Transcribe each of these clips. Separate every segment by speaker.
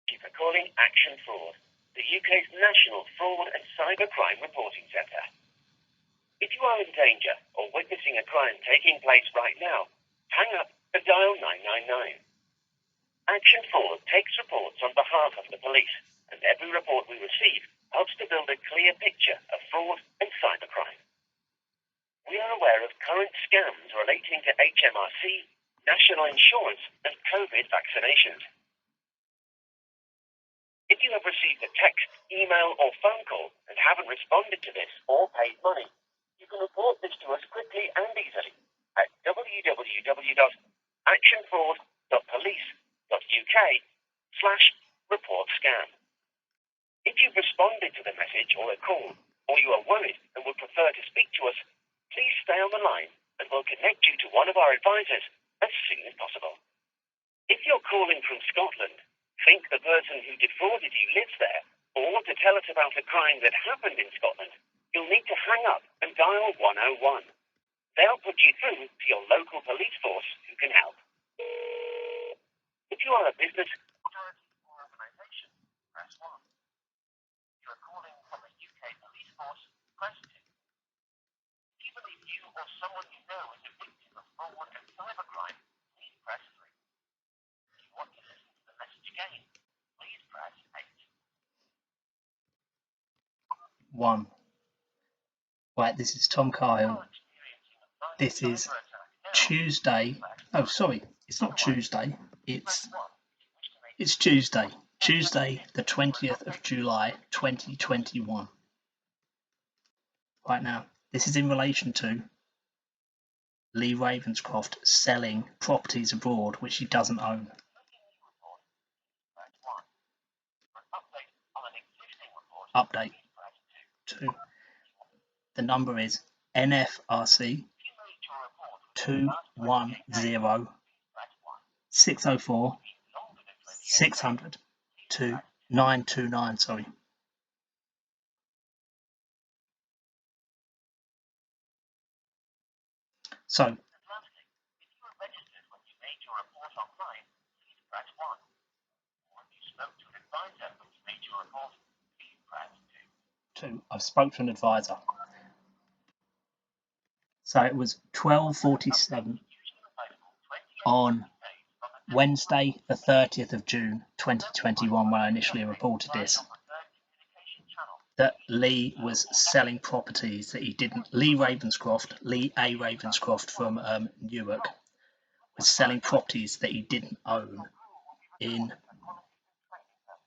Speaker 1: Thank you for calling Action Fraud, the UK's national fraud and cybercrime reporting centre. If you are in danger or witnessing a crime taking place right now, hang up and dial 999. Action Fraud takes reports on behalf of the police, and every report we receive helps to build a clear picture of fraud and cybercrime. We are aware of current scams relating to HMRC, national insurance, and COVID vaccinations. If you have received a text, email, or phone call and haven't responded to this or paid money, you can report this to us quickly and easily at www.actionfraud.police.uk/report-scam. If you've responded to the message or a call, or you are worried and would prefer to speak to us, please stay on the line and we'll connect you to one of our advisors as soon as possible. If you're calling from Scotland, think the person who defrauded you lives there, or to tell us about a crime that happened in Scotland, you'll need to hang up and dial 101. They'll put you through to your local police force who can help. If you are a business, charity, or organisation, press 1. If you are calling from a UK police force, press 2. If you believe you or someone you know is a victim of fraud and cybercrime, please press 3. If you want to listen to the message again, please press 8.
Speaker 2: 1. Right, this is Tom Cahill. This is Tuesday. Oh, sorry, it's not Tuesday. It's Tuesday. Tuesday, the 20th of July, 2021. Right now, this is in relation to Leigh Ravenscroft selling properties abroad which she doesn't own. Update 2. The number is NFRC 210 604 600 to 929. Sorry. So, I've spoke to an advisor. So it was 12:47 on Wednesday, the 30th of June, 2021, when I initially reported this, that Leigh was selling properties that he didn't. Leigh A. Ravenscroft from Newark was selling properties that he didn't own in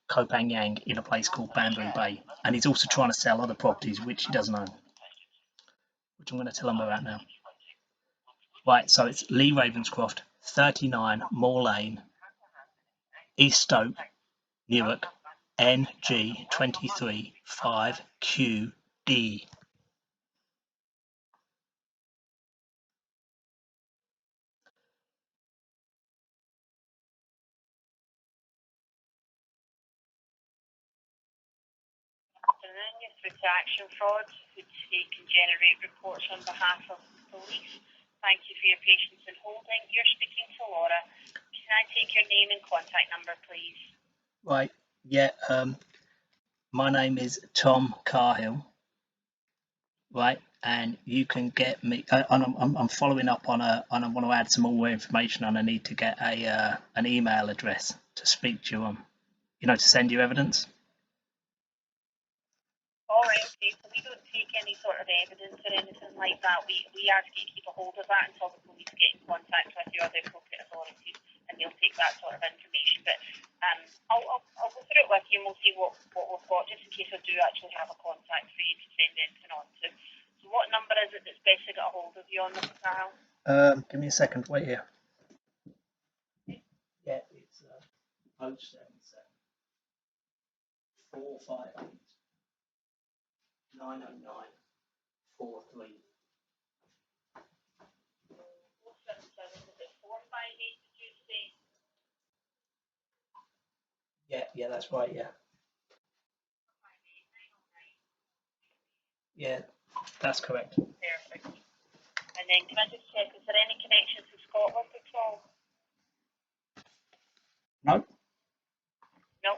Speaker 2: Koh Phangan in a place called Bamboo Bay, and he's also trying to sell other properties which he doesn't own, which I'm going to tell him about now. Right, so it's Leigh Ravenscroft, 39 Moor Lane, East Stoke, Newark, NG 23 5QD.
Speaker 3: You're through to Action Fraud, which can generate reports on behalf of the police. Thank you for your patience in holding. You're speaking to Laura. Can I take your name and contact number, please?
Speaker 2: Right, yeah. My name is Tom Cahill. Right, and you can get me. I'm following up on and I want to add some more information, and I need to get an email address to speak to you on. To send you evidence.
Speaker 3: All right, okay, so we don't take any sort of evidence or anything like that. We ask you to keep a hold of that until the police get in contact with you or the appropriate authorities, and they'll take that sort of information. But I'll go through it with you and we'll see what we've got, just in case I do actually have a contact for you to send anything on to. So what number is it that's best to get a hold of you on, Mr. Cahill?
Speaker 2: Give me a second, wait here. Yeah, it's 077 458 909 43.
Speaker 3: 458, did you say?
Speaker 2: Yeah, that's right, yeah. Yeah, that's correct.
Speaker 3: Perfect. And then can I just check, is there any connection to Scotland at all?
Speaker 2: No.
Speaker 3: No.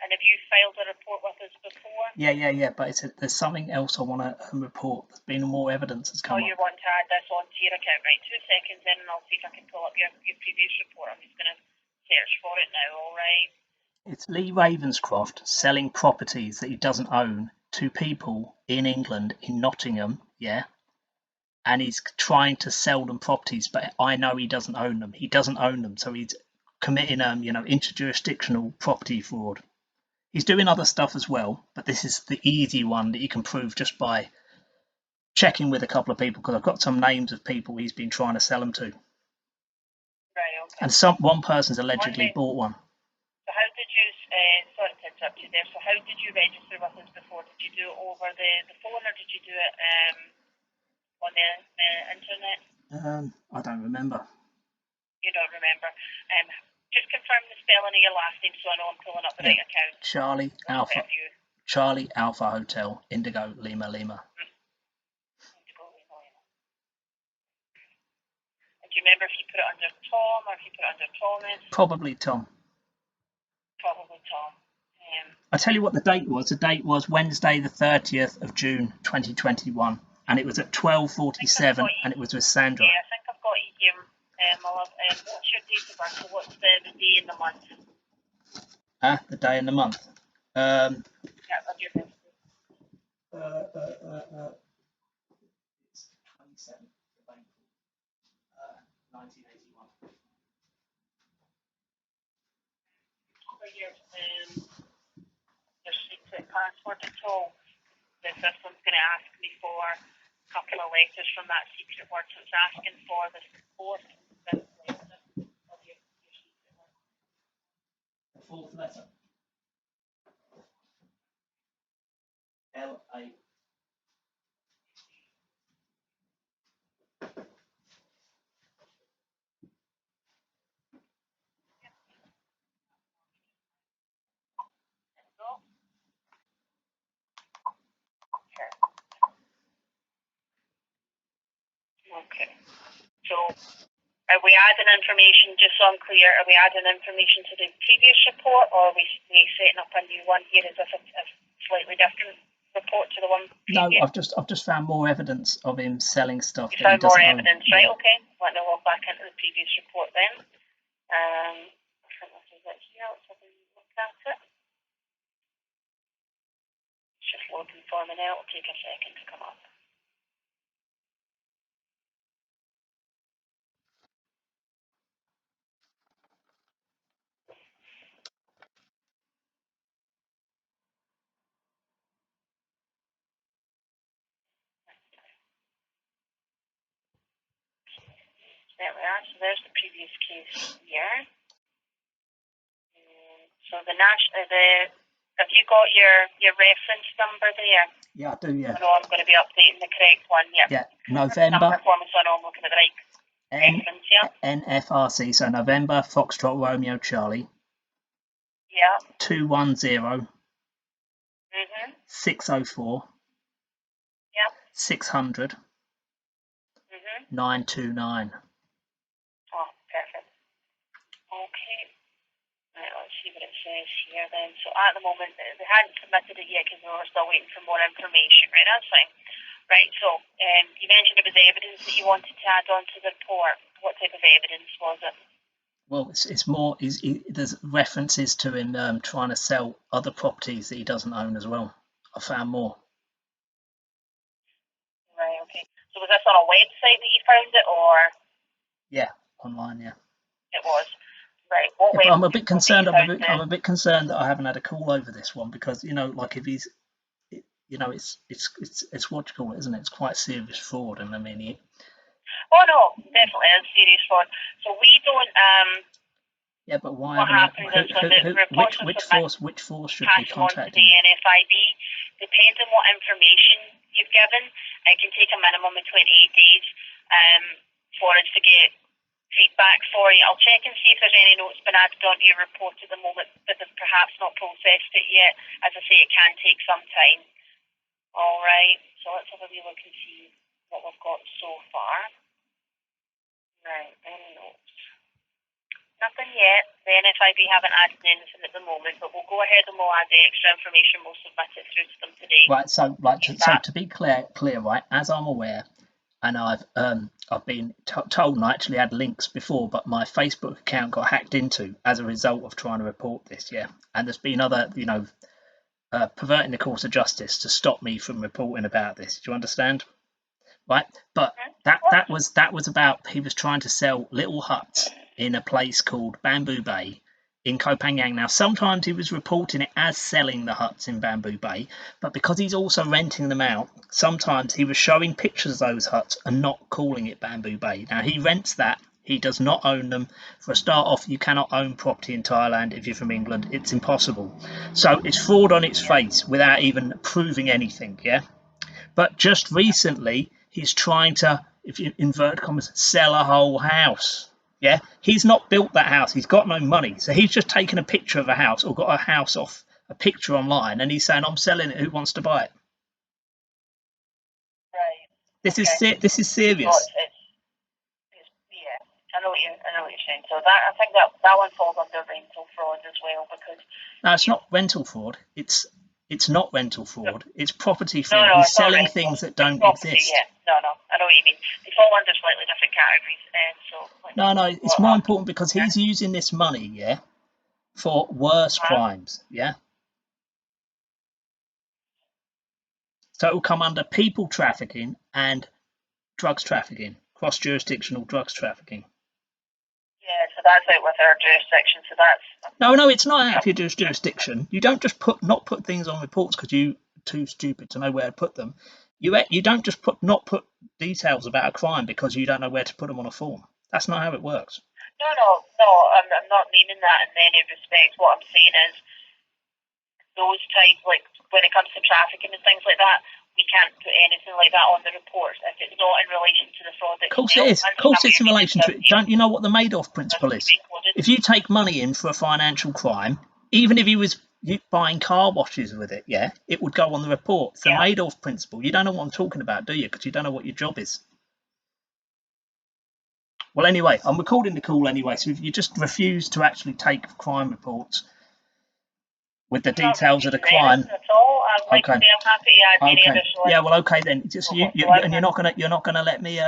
Speaker 3: And have you filed a report with us before?
Speaker 2: Yeah. But there's something else I want to report. There's been more evidence that's come
Speaker 3: you
Speaker 2: up.
Speaker 3: want to add this onto your account, right? 2 seconds in, and I'll see if I can pull up your previous report. I'm just going to search for it now. All right.
Speaker 2: It's Leigh Ravenscroft selling properties that he doesn't own to people in England, in Nottingham, yeah? And he's trying to sell them properties, but I know he doesn't own them. He doesn't own them, so he's committing, interjurisdictional property fraud. He's doing other stuff as well, but this is the easy one that you can prove just by checking with a couple of people, because I've got some names of people he's been trying to sell them to.
Speaker 3: Right, okay.
Speaker 2: And one person's allegedly bought one.
Speaker 3: So how did you, sorry to interrupt you there, so how did you register with us before? Did you do it over the phone, or did you do it on the internet?
Speaker 2: I don't remember.
Speaker 3: You don't remember. Just confirm the spelling of your last name so I know I'm pulling up the right account.
Speaker 2: Charlie Alpha Hotel, Indigo Lima Lima.
Speaker 3: Indigo Lima Lima. And do you remember if you put it under Tom or if you put it under Thomas?
Speaker 2: Probably Tom.
Speaker 3: Probably Tom.
Speaker 2: I tell you what the date was. The date was Wednesday, the 30th of June, 2021, and it was at 12:47, and it was with Sandra.
Speaker 3: Yeah, I think I've got you here, my love. What's your date of birth? So what's the day and the month?
Speaker 2: The day and the month.
Speaker 3: Yeah, of your birthday.
Speaker 2: It's 27th of April, 1981.
Speaker 3: For your secret password at all. The system's going to ask me for a couple of letters from that secret word. So it's asking for the fourth letter of your secret word.
Speaker 2: The fourth letter. L-A.
Speaker 3: Okay. So are we adding information, just so I'm clear, are we adding information to the previous report, or are we setting up a new one here as if it's a slightly different report to the one previous?
Speaker 2: No, I've just found more evidence of him selling stuff.
Speaker 3: You found more evidence,
Speaker 2: own.
Speaker 3: right?
Speaker 2: Yeah.
Speaker 3: Okay. Let me log back into the previous report then. I think this is it here. Let's have a look at it. It's just loading for me now. It'll take a second to come up. There we are. So there's the previous case here. So have you got your reference number there?
Speaker 2: Yeah, I do. Yeah.
Speaker 3: I know I'm going to be updating the correct one. Yep.
Speaker 2: Yeah. November.
Speaker 3: Number for me, so I know I'm looking at the right reference. Yeah.
Speaker 2: NFRC. So November Foxtrot Romeo Charlie.
Speaker 3: Yeah.
Speaker 2: 210. 604.
Speaker 3: Yep.
Speaker 2: 600. 929.
Speaker 3: Oh, perfect. Okay. Right, let's see what it says here then. So at the moment, they hadn't submitted it yet because we were still waiting for more information, right? That's fine. Right, so you mentioned it was evidence that you wanted to add on to the report. What type of evidence was it?
Speaker 2: Well, it's more, there's references to him trying to sell other properties that he doesn't own as well. I found more.
Speaker 3: Right, okay. So was this on a website that you found it, or?
Speaker 2: Yeah, online, yeah.
Speaker 3: It was. Right.
Speaker 2: Yeah, but I'm a bit concerned. I'm a bit concerned that I haven't had a call over this one because like if he's, it's what you call it, isn't it? It's quite serious fraud, and I mean.
Speaker 3: Oh no, definitely is serious fraud. So we don't.
Speaker 2: Yeah, but why?
Speaker 3: What happens is when the reports are submitted,
Speaker 2: which force should
Speaker 3: pass
Speaker 2: be
Speaker 3: them on to
Speaker 2: contacting?
Speaker 3: the NFIB. Depends on what information you've given. It can take a minimum of 28 days for us to get feedback for you. I'll check and see if there's any notes been added onto your report at the moment, but they've perhaps not processed it yet. As I say, it can take some time. All right, so let's have a wee look and see what we've got so far. Right, any notes? Nothing yet. The NFIB haven't added anything at the moment, but we'll go ahead and we'll add the extra information. We'll submit it through to them today.
Speaker 2: Right. So to be clear, right? As I'm aware, and I've been told, and I actually had links before, but my Facebook account got hacked into as a result of trying to report this. Yeah, and there's been other, perverting the course of justice to stop me from reporting about this. Do you understand? Right, but that was about, he was trying to sell little huts in a place called Bamboo Bay in Koh Phangan. Now sometimes he was reporting it as selling the huts in Bamboo Bay, but because he's also renting them out, sometimes he was showing pictures of those huts and not calling it Bamboo Bay. Now he rents that, he does not own them. For a start off, you cannot own property in Thailand if you're from England. It's impossible. So it's fraud on its face without even proving anything. Yeah. But just recently, he's trying to, if you invert commas, sell a whole house. Yeah, he's not built that house. He's got no money, so he's just taken a picture of a house or got a house off a picture online, and he's saying, "I'm selling it. Who wants to buy it?"
Speaker 3: Right.
Speaker 2: This is serious.
Speaker 3: Yeah, I know what you're saying. So that, I think that one falls under rental fraud as well, because
Speaker 2: No, it's not rental fraud. It's not rental fraud. It's property fraud.
Speaker 3: No,
Speaker 2: He's
Speaker 3: it's not
Speaker 2: selling
Speaker 3: rental.
Speaker 2: things that
Speaker 3: It's
Speaker 2: don't
Speaker 3: property,
Speaker 2: exist.
Speaker 3: Yeah, no, I know what you mean. They fall under slightly different categories,
Speaker 2: No, it's more important because he's using this money, yeah, for worse crimes, yeah. So it will come under people trafficking and drugs trafficking, cross-jurisdictional drugs trafficking.
Speaker 3: Yeah, so that's out with our jurisdiction. So that's
Speaker 2: no, it's not out of your jurisdiction. You don't just not put things on reports because you're too stupid to know where to put them. You don't just not put details about a crime because you don't know where to put them on a form. That's not how it works.
Speaker 3: No, I'm not meaning that in any respect. What I'm saying is those types, like when it comes to trafficking and things like that, we can't put anything like that on the reports if it's not in relation to the fraud itself.
Speaker 2: Of course it is. Of course it's in relation to it. Don't you know what the Madoff principle is? If you take money in for a financial crime, even if he was buying car washes with it, yeah, it would go on the report. It's the Madoff principle. You don't know what I'm talking about, do you? Because you don't know what your job is. Well, anyway, I'm recording the call anyway, so if you just refuse to actually take crime reports with the details of the crime.
Speaker 3: Okay. I'm happy to add any additional.
Speaker 2: Yeah, well, okay then. Just and you're not gonna let me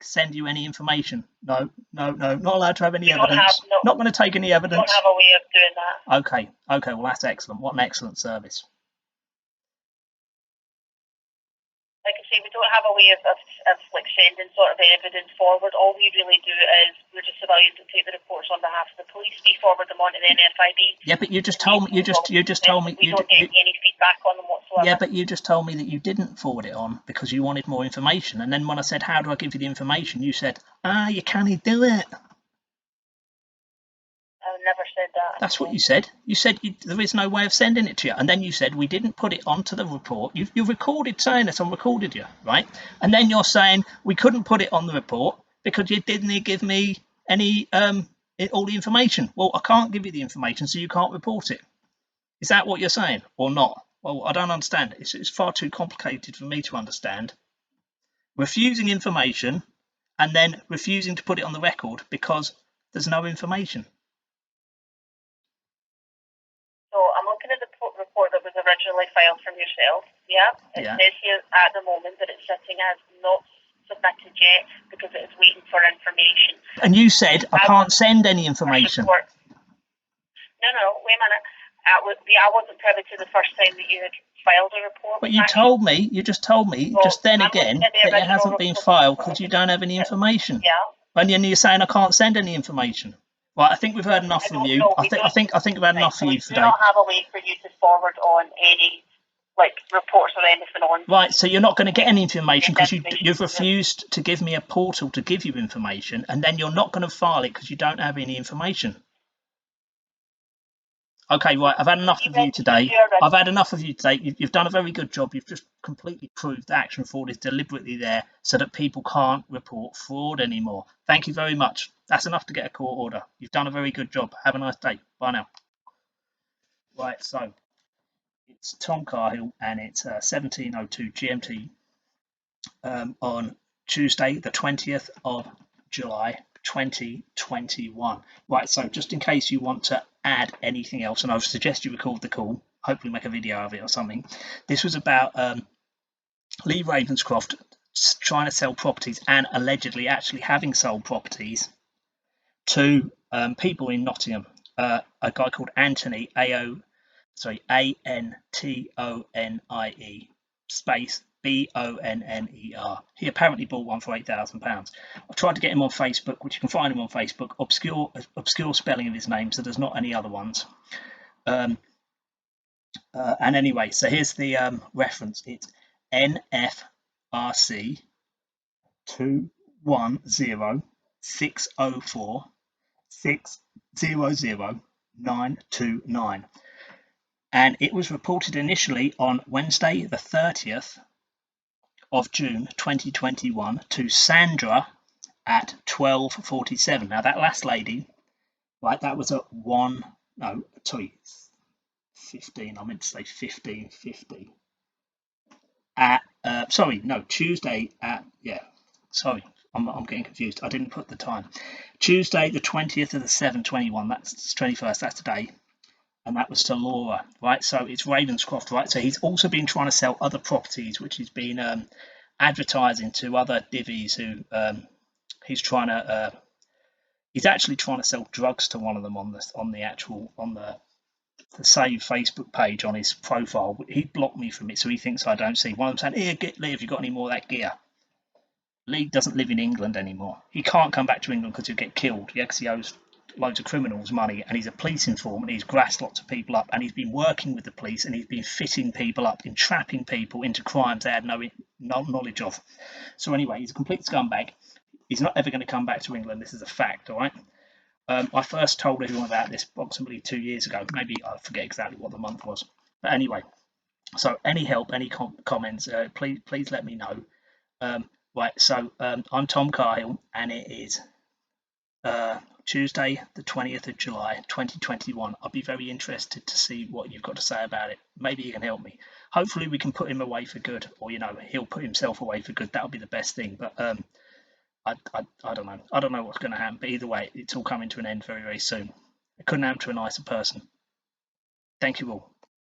Speaker 2: send you any information. No, not allowed to have any evidence. Not going to take any evidence.
Speaker 3: We don't have a way of doing that.
Speaker 2: Okay. Well, that's excellent. What an excellent service.
Speaker 3: Like I say, we don't have a way of like sending sort of evidence forward. All we really do is we're just civilians that take the reports on behalf of the police. We forward them on to the NFIB.
Speaker 2: Yeah, but you just told me. You just told me.
Speaker 3: We don't get any feedback on them whatsoever.
Speaker 2: Yeah, but you just told me that you didn't forward it on because you wanted more information. And then when I said, "How do I give you the information?" you said, "You can't do it."
Speaker 3: I never said that.
Speaker 2: That's what you said. You said there is no way of sending it to you. And then you said we didn't put it onto the report. You recorded saying this on recorded you, right? And then you're saying we couldn't put it on the report because you didn't give me any all the information. Well, I can't give you the information, so you can't report it. Is that what you're saying or not? Well, I don't understand. It's far too complicated for me to understand. Refusing information and then refusing to put it on the record because there's no information.
Speaker 3: So I'm looking at the report that was originally filed from yourself. Yeah. It says here at the moment that it's sitting as not submitted yet because it is waiting for information.
Speaker 2: And you said I can't send any information.
Speaker 3: No, wait a minute. I wasn't privy to the first time that you had filed a report.
Speaker 2: But you just told me just then again that it hasn't been filed because you don't have any information.
Speaker 3: Yeah.
Speaker 2: And you're saying I can't send any information. Right, I think we've heard enough from you. I think we've had enough for you today.
Speaker 3: We do not have a way for you to forward on any reports or anything on.
Speaker 2: Right, so you're not going to get any information because you've refused to give me a portal to give you information, and then you're not going to file it because you don't have any information. Okay, right, I've had enough of you today. You've done a very good job. You've just completely proved that action fraud is deliberately there so that people can't report fraud anymore. Thank you very much. That's enough to get a court order. You've done a very good job. Have a nice day. Bye now. Right, so it's Tom Cahill and it's 17:02 GMT on Tuesday, the 20th of July, 2021. Right, so just in case you want to add anything else, and I would suggest you record the call, hopefully make a video of it or something. This was about Leigh Ravenscroft trying to sell properties and allegedly actually having sold properties to people in Nottingham. A guy called Antonie, Antonie space Bonner. He apparently bought one for £8,000. I've tried to get him on Facebook, which you can find him on Facebook. Obscure spelling of his name, so there's not any other ones. And anyway, so here's the reference. It's NFRC 2104604600929. And it was reported initially on Wednesday, the 30th of June 2021 to Sandra at 12:47. Now that last lady, right, that was at 15. I meant to say 15:50. At Tuesday at I'm getting confused. I didn't put the time. Tuesday, the 20th of the 7/21. That's 21st. That's today. And that was to Laura, right? So it's Ravenscroft, right? So he's also been trying to sell other properties, which he's been advertising to other divvies who he's actually trying to sell drugs to one of them on the save Facebook page on his profile. He blocked me from it, so he thinks I don't see. One of them saying, "Here, Leigh, have you got any more of that gear?" Leigh doesn't live in England anymore. He can't come back to England because he'll get killed. Yeah, because he owes loads of criminals money, and he's a police informant. He's grassed lots of people up, and he's been working with the police, and he's been fitting people up, entrapping people into crimes they had no knowledge of. So anyway, he's a complete scumbag. He's not ever going to come back to England. This is a fact, all right? I first told everyone about this approximately 2 years ago. Maybe I forget exactly what the month was. But anyway, so any help, any comments, please let me know. Right, so I'm Tom Cahill, and it is Tuesday, the 20th of July, 2021. I'll be very interested to see what you've got to say about it. Maybe you can help me. Hopefully we can put him away for good, or, he'll put himself away for good. That'll be the best thing. But I don't know. I don't know what's going to happen. But either way, it's all coming to an end very, very soon. It couldn't happen to a nicer person. Thank you all.